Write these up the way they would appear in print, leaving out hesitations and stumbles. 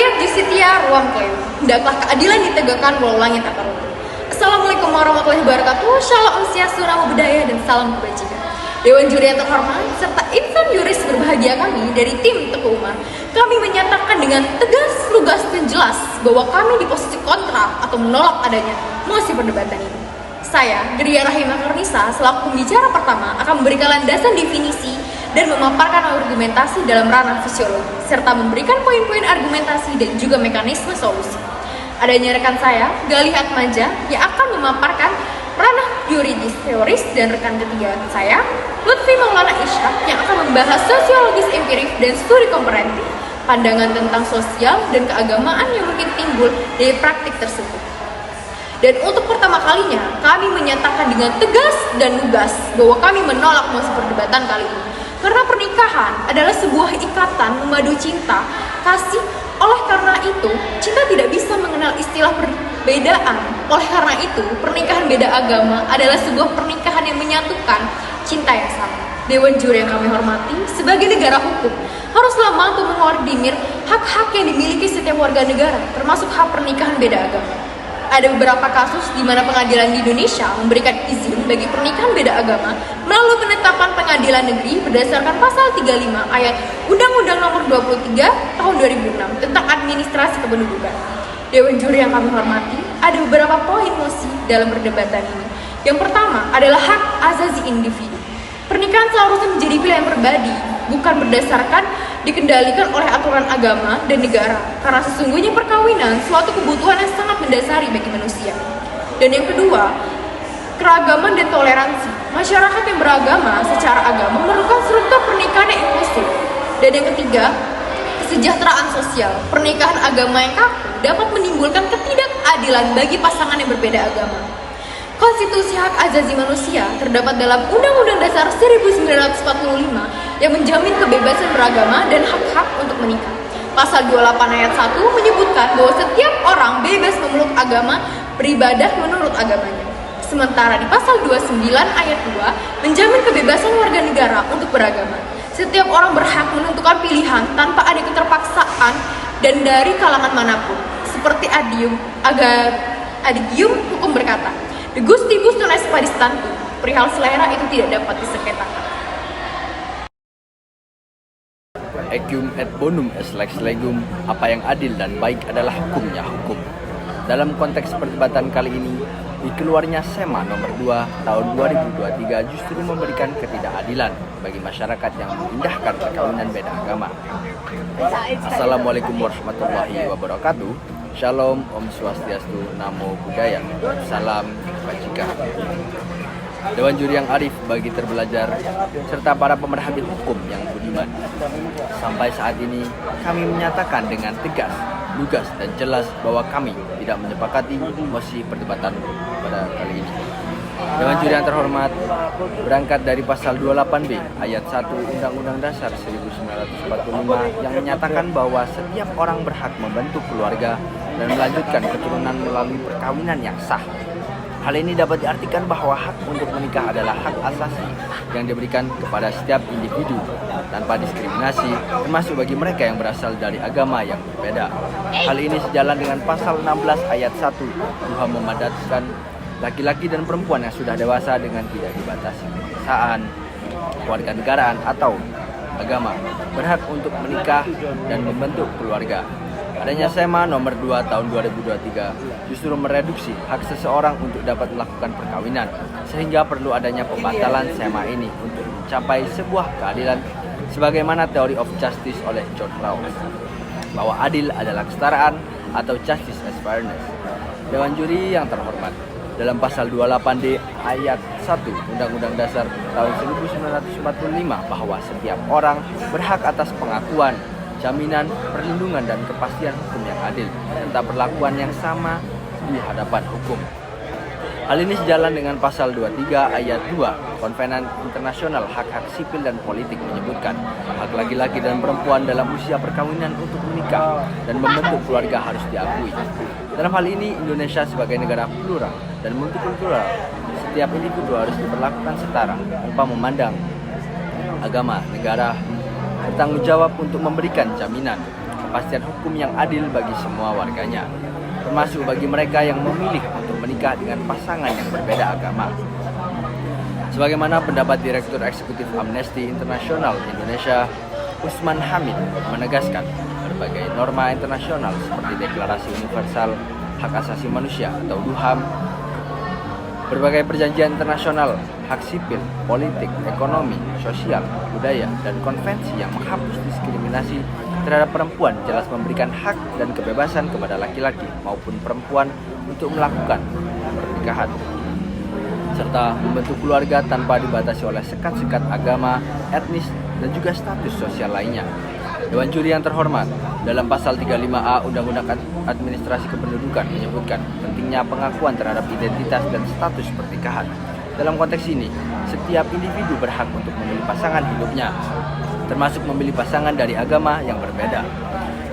Rakyat Justitia Ruang Klaim, hendaklah keadilan ditegakkan walau langit tak runtuh. Assalamualaikum warahmatullahi wabarakatuh. Shalom Swastiastu, Namo Buddhaya, dan salam kebajikan. Dewan juri yang terhormat serta insan juris berbahagia kami dari tim Teguh Umar, kami menyatakan dengan tegas, lugas, dan jelas bahwa kami di posisi kontra atau menolak adanya mosi perdebatan ini. Saya, Geria Rahimah Karnisa, selaku pembicara pertama akan memberikan landasan definisi dan memaparkan argumentasi dalam ranah fisiologi, serta memberikan poin-poin argumentasi dan juga mekanisme solusi. Adanya rekan saya, Galih Atmaja, yang akan memaparkan ranah yuridis teoris, dan rekan ketiga saya, Lutfi Maulana Ishak, yang akan membahas sosiologis empirik dan studi komparatif, pandangan tentang sosial dan keagamaan yang mungkin timbul dari praktik tersebut. Dan untuk pertama kalinya, kami menyatakan dengan tegas dan lugas bahwa kami menolak mosi perdebatan kali ini. Karena pernikahan adalah sebuah ikatan memadu cinta, kasih. Oleh karena itu, cinta tidak bisa mengenal istilah perbedaan. Oleh karena itu, pernikahan beda agama adalah sebuah pernikahan yang menyatukan cinta yang sama. Dewan juri yang kami hormati, sebagai negara hukum, haruslah mampu mengoordinir hak-hak yang dimiliki setiap warga negara, termasuk hak pernikahan beda agama. Ada beberapa kasus di mana pengadilan di Indonesia memberikan izin bagi pernikahan beda agama melalui penetapan pengadilan negeri berdasarkan pasal 35 ayat Undang-Undang Nomor 23 Tahun 2006 tentang administrasi kependudukan. Dewan juri yang kami hormati, ada beberapa poin mosi dalam perdebatan ini. Yang pertama adalah hak asasi individu. Pernikahan seharusnya menjadi pilihan pribadi, bukan berdasarkan dikendalikan oleh aturan agama dan negara, karena sesungguhnya perkawinan suatu kebutuhan yang sangat mendasari bagi manusia. Dan yang kedua, keragaman dan toleransi. Masyarakat yang beragama secara agama memerlukan struktur pernikahan yang inklusif. Dan yang ketiga, kesejahteraan sosial. Pernikahan agama yang kaku dapat menimbulkan ketidakadilan bagi pasangan yang berbeda agama. Konstitusi hak asasi manusia terdapat dalam Undang-Undang Dasar 1945 yang menjamin kebebasan beragama dan hak-hak untuk menikah. Pasal 28 ayat 1 menyebutkan bahwa setiap orang bebas memeluk agama, beribadah menurut agamanya. Sementara di pasal 29 ayat 2 menjamin kebebasan warga negara untuk beragama. Setiap orang berhak menentukan pilihan tanpa ada keterpaksaan dan dari kalangan manapun. Seperti Adigium hukum berkata, De gustibus non est paristanti, perihal selera itu tidak dapat disengketakan. Equium et bonum est lex legum, apa yang adil dan baik adalah hukumnya hukum. Dalam konteks perdebatan kali ini, dikeluarnya SEMA nomor 2 tahun 2023 justru memberikan ketidakadilan bagi masyarakat yang mengindahkan perkawinan beda agama. Assalamualaikum warahmatullahi wabarakatuh. Shalom, Om Swastiastu, Namo Buddhaya, salam kebajikan. Dewan juri yang arif bagi terbelajar, serta para pemerhati hukum yang budiman. Sampai saat ini, kami menyatakan dengan tegas, lugas, dan jelas bahwa kami tidak menyepakati mosi perdebatan pada kali ini. Dewan juri yang terhormat, berangkat dari pasal 28B ayat 1 Undang-Undang Dasar 1945 yang menyatakan bahwa setiap orang berhak membentuk keluarga dan melanjutkan keturunan melalui perkawinan yang sah. Hal ini dapat diartikan bahwa hak untuk menikah adalah hak asasi yang diberikan kepada setiap individu tanpa diskriminasi, termasuk bagi mereka yang berasal dari agama yang berbeda. Hal ini sejalan dengan pasal 16 ayat 1 Tuhan memadatkan laki-laki dan perempuan yang sudah dewasa dengan tidak dibatasi kebangsaan, kewarganegaraan atau agama berhak untuk menikah dan membentuk keluarga. Adanya SEMA nomor 2 tahun 2023 justru mereduksi hak seseorang untuk dapat melakukan perkawinan, sehingga perlu adanya pembatalan SEMA ini untuk mencapai sebuah keadilan sebagaimana Theory of Justice oleh George Rawls, bahwa adil adalah kesetaraan atau justice as fairness. Dewan juri yang terhormat, dalam pasal 28D ayat 1 Undang-Undang Dasar tahun 1945 bahwa setiap orang berhak atas pengakuan, jaminan, perlindungan, dan kepastian hukum yang adil, serta perlakuan yang sama di hadapan hukum. Hal ini sejalan dengan pasal 23 ayat 2 Konvenan Internasional Hak-Hak Sipil dan Politik menyebutkan hak laki-laki dan perempuan dalam usia perkawinan untuk menikah dan membentuk keluarga harus diakui. Dalam hal ini, Indonesia sebagai negara plural dan multikultural, setiap individu harus diperlakukan setara tanpa memandang agama, negara, bertanggung jawab untuk memberikan jaminan kepastian hukum yang adil bagi semua warganya, termasuk bagi mereka yang memilih untuk menikah dengan pasangan yang berbeda agama. Sebagaimana pendapat Direktur Eksekutif Amnesty International Indonesia, Usman Hamid, menegaskan berbagai norma internasional seperti Deklarasi Universal Hak Asasi Manusia atau DUHAM, berbagai perjanjian internasional, hak sipil, politik, ekonomi, sosial, budaya, dan konvensi yang menghapus diskriminasi terhadap perempuan jelas memberikan hak dan kebebasan kepada laki-laki maupun perempuan untuk melakukan pernikahan, serta membentuk keluarga tanpa dibatasi oleh sekat-sekat agama, etnis, dan juga status sosial lainnya. Dewan Juri yang terhormat, dalam pasal 35A Undang-Undang Administrasi Kependudukan menyebutkan pentingnya pengakuan terhadap identitas dan status pernikahan. Dalam konteks ini, setiap individu berhak untuk memilih pasangan hidupnya, termasuk memilih pasangan dari agama yang berbeda.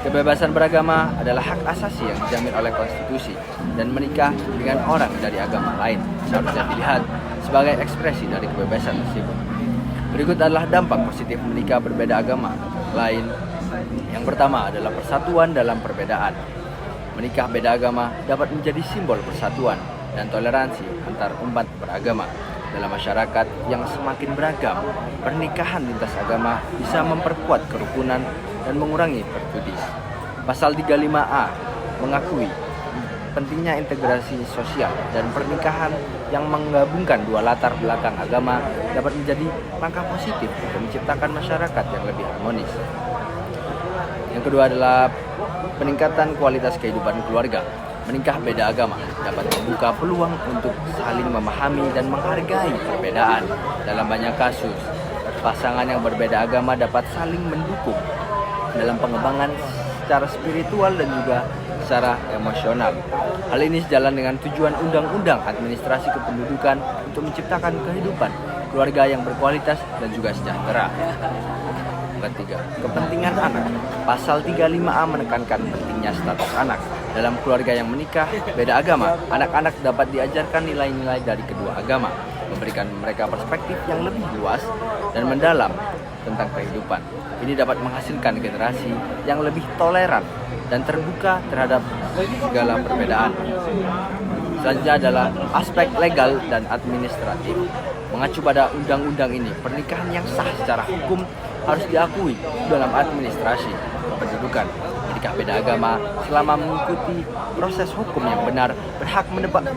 Kebebasan beragama adalah hak asasi yang dijamin oleh konstitusi, dan menikah dengan orang dari agama lain seharusnya dilihat sebagai ekspresi dari kebebasan tersebut. Berikut adalah dampak positif menikah berbeda agama lain. Yang pertama adalah persatuan dalam perbedaan. Menikah beda agama dapat menjadi simbol persatuan dan toleransi antar umat beragama. Dalam masyarakat yang semakin beragam, pernikahan lintas agama bisa memperkuat kerukunan dan mengurangi perjudian. Pasal 35A mengakui pentingnya integrasi sosial dan pernikahan yang menggabungkan dua latar belakang agama dapat menjadi langkah positif untuk menciptakan masyarakat yang lebih harmonis. Yang kedua adalah peningkatan kualitas kehidupan keluarga. Menikah beda agama dapat membuka peluang untuk saling memahami dan menghargai perbedaan. Dalam banyak kasus, pasangan yang berbeda agama dapat saling mendukung dalam pengembangan secara spiritual dan juga secara emosional. Hal ini sejalan dengan tujuan Undang-Undang Administrasi Kependudukan untuk menciptakan kehidupan keluarga yang berkualitas dan juga sejahtera. Ketiga, kepentingan anak. Pasal 35A menekankan pentingnya status anak. Dalam keluarga yang menikah beda agama, anak-anak dapat diajarkan nilai-nilai dari kedua agama, memberikan mereka perspektif yang lebih luas dan mendalam tentang kehidupan. Ini dapat menghasilkan generasi yang lebih toleran dan terbuka terhadap segala perbedaan. Selanjutnya adalah aspek legal dan administratif. Mengacu pada undang-undang ini, pernikahan yang sah secara hukum harus diakui dalam administrasi kependudukan. Menikah beda agama selama mengikuti proses hukum yang benar berhak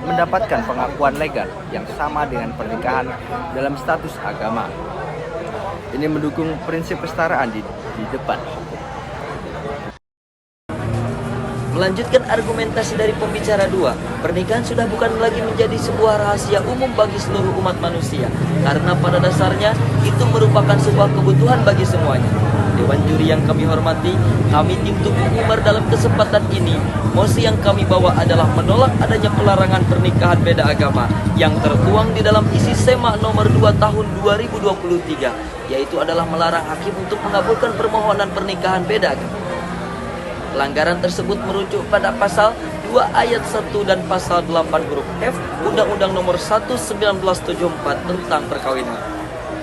mendapatkan pengakuan legal yang sama dengan pernikahan dalam status agama. Ini mendukung prinsip kesetaraan di depan hukum. Melanjutkan argumentasi dari pembicara 2, pernikahan sudah bukan lagi menjadi sebuah rahasia umum bagi seluruh umat manusia, karena pada dasarnya itu merupakan sebuah kebutuhan bagi semuanya. Dewan Juri yang kami hormati, kami tim Tubuh Umar dalam kesempatan ini, mosi yang kami bawa adalah menolak adanya pelarangan pernikahan beda agama yang tertuang di dalam isi SEMA nomor 2 tahun 2023, yaitu adalah melarang hakim untuk mengabulkan permohonan pernikahan beda agama. Pelanggaran tersebut merujuk pada pasal 2 ayat 1 dan pasal 8 huruf F Undang-Undang nomor 1 1974 tentang perkawinan.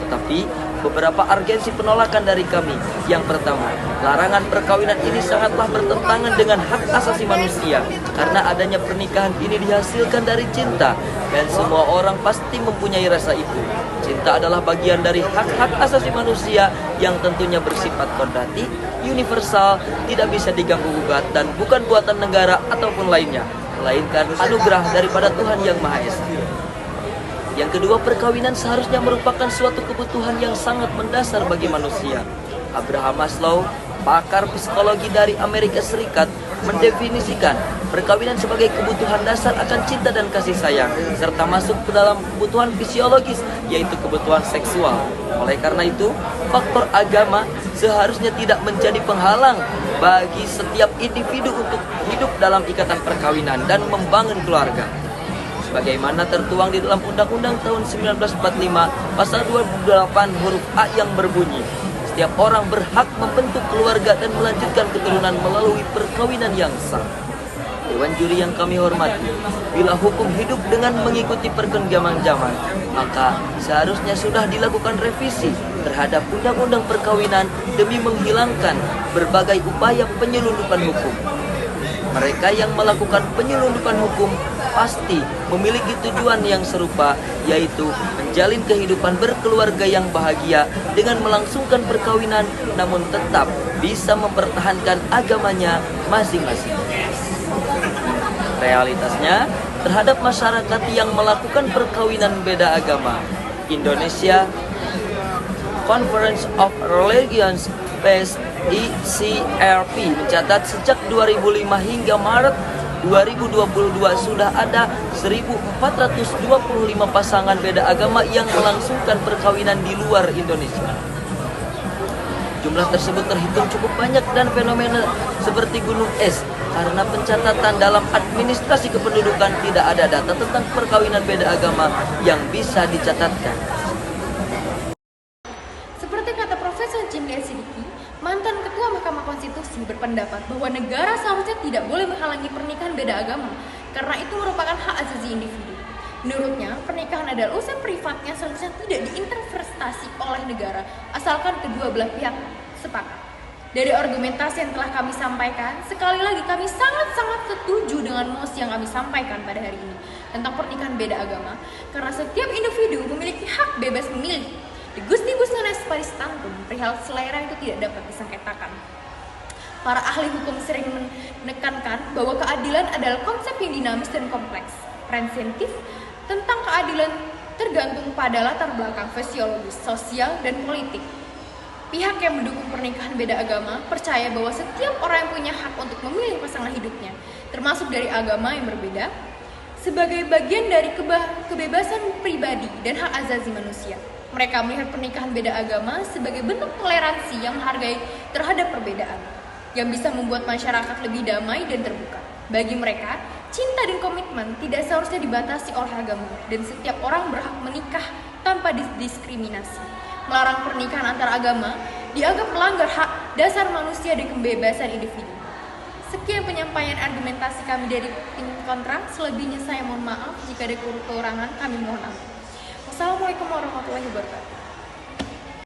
Tetapi beberapa urgensi penolakan dari kami. Yang pertama, larangan perkawinan ini sangatlah bertentangan dengan hak asasi manusia, karena adanya pernikahan ini dihasilkan dari cinta, dan semua orang pasti mempunyai rasa itu. Cinta adalah bagian dari hak-hak asasi manusia yang tentunya bersifat kodrati, universal, tidak bisa diganggu-gugat, dan bukan buatan negara ataupun lainnya, melainkan anugerah daripada Tuhan Yang Maha Esa. Yang kedua, perkawinan seharusnya merupakan suatu kebutuhan yang sangat mendasar bagi manusia. Abraham Maslow, pakar psikologi dari Amerika Serikat, mendefinisikan perkawinan sebagai kebutuhan dasar akan cinta dan kasih sayang, serta masuk ke dalam kebutuhan fisiologis, yaitu kebutuhan seksual. Oleh karena itu, faktor agama seharusnya tidak menjadi penghalang bagi setiap individu untuk hidup dalam ikatan perkawinan dan membangun keluarga. Sebagaimana tertuang di dalam Undang-Undang tahun 1945 pasal 28 huruf A yang berbunyi, setiap orang berhak membentuk keluarga dan melanjutkan keturunan melalui perkawinan yang sah. Dewan juri yang kami hormati, bila hukum hidup dengan mengikuti perkembangan zaman, maka seharusnya sudah dilakukan revisi terhadap undang-undang perkawinan demi menghilangkan berbagai upaya penyelundupan hukum. Mereka yang melakukan penyelundupan hukum pasti memiliki tujuan yang serupa, yaitu menjalin kehidupan berkeluarga yang bahagia dengan melangsungkan perkawinan, namun tetap bisa mempertahankan agamanya masing-masing. Realitasnya, terhadap masyarakat yang melakukan perkawinan beda agama, Indonesia Conference of Religions Peace ICRP mencatat sejak 2005 hingga Maret 2022 sudah ada 1.425 pasangan beda agama yang melangsungkan perkawinan di luar Indonesia. Jumlah tersebut terhitung cukup banyak dan fenomena seperti gunung es karena pencatatan dalam administrasi kependudukan tidak ada data tentang perkawinan beda agama yang bisa dicatatkan. Seperti kata Profesor Jimli Siddiqui, mantan Ketua Mahkamah Konstitusi berpendapat bahwa negara seharusnya tidak boleh menghalangi pernikahan beda agama karena itu merupakan hak asasi individu. Menurutnya, pernikahan adalah urusan privatnya seharusnya tidak diinterpretasi oleh negara asalkan kedua belah pihak sepakat. Dari argumentasi yang telah kami sampaikan, sekali lagi kami sangat-sangat setuju dengan mosi yang kami sampaikan pada hari ini tentang pernikahan beda agama karena setiap individu memiliki hak bebas memilih. Di Gusti Busana Paristantun, perihal selera itu tidak dapat disengketakan. Para ahli hukum sering menekankan bahwa keadilan adalah konsep yang dinamis dan kompleks. Presentif tentang keadilan tergantung pada latar belakang fisiologis, sosial, dan politik. Pihak yang mendukung pernikahan beda agama percaya bahwa setiap orang yang punya hak untuk memilih pasangan hidupnya, termasuk dari agama yang berbeda, sebagai bagian dari kebebasan pribadi dan hak asasi manusia. Mereka melihat pernikahan beda agama sebagai bentuk toleransi yang menghargai terhadap perbedaan, yang bisa membuat masyarakat lebih damai dan terbuka. Bagi mereka, cinta dan komitmen tidak seharusnya dibatasi oleh agama, dan setiap orang berhak menikah tanpa diskriminasi. Melarang pernikahan antar agama dianggap melanggar hak dasar manusia dan kebebasan individu. Sekian penyampaian argumentasi kami dari tim kontra. Selebihnya saya mohon maaf jika ada kekurangan, kami mohon ampun. Wassalamualaikum warahmatullahi wabarakatuh.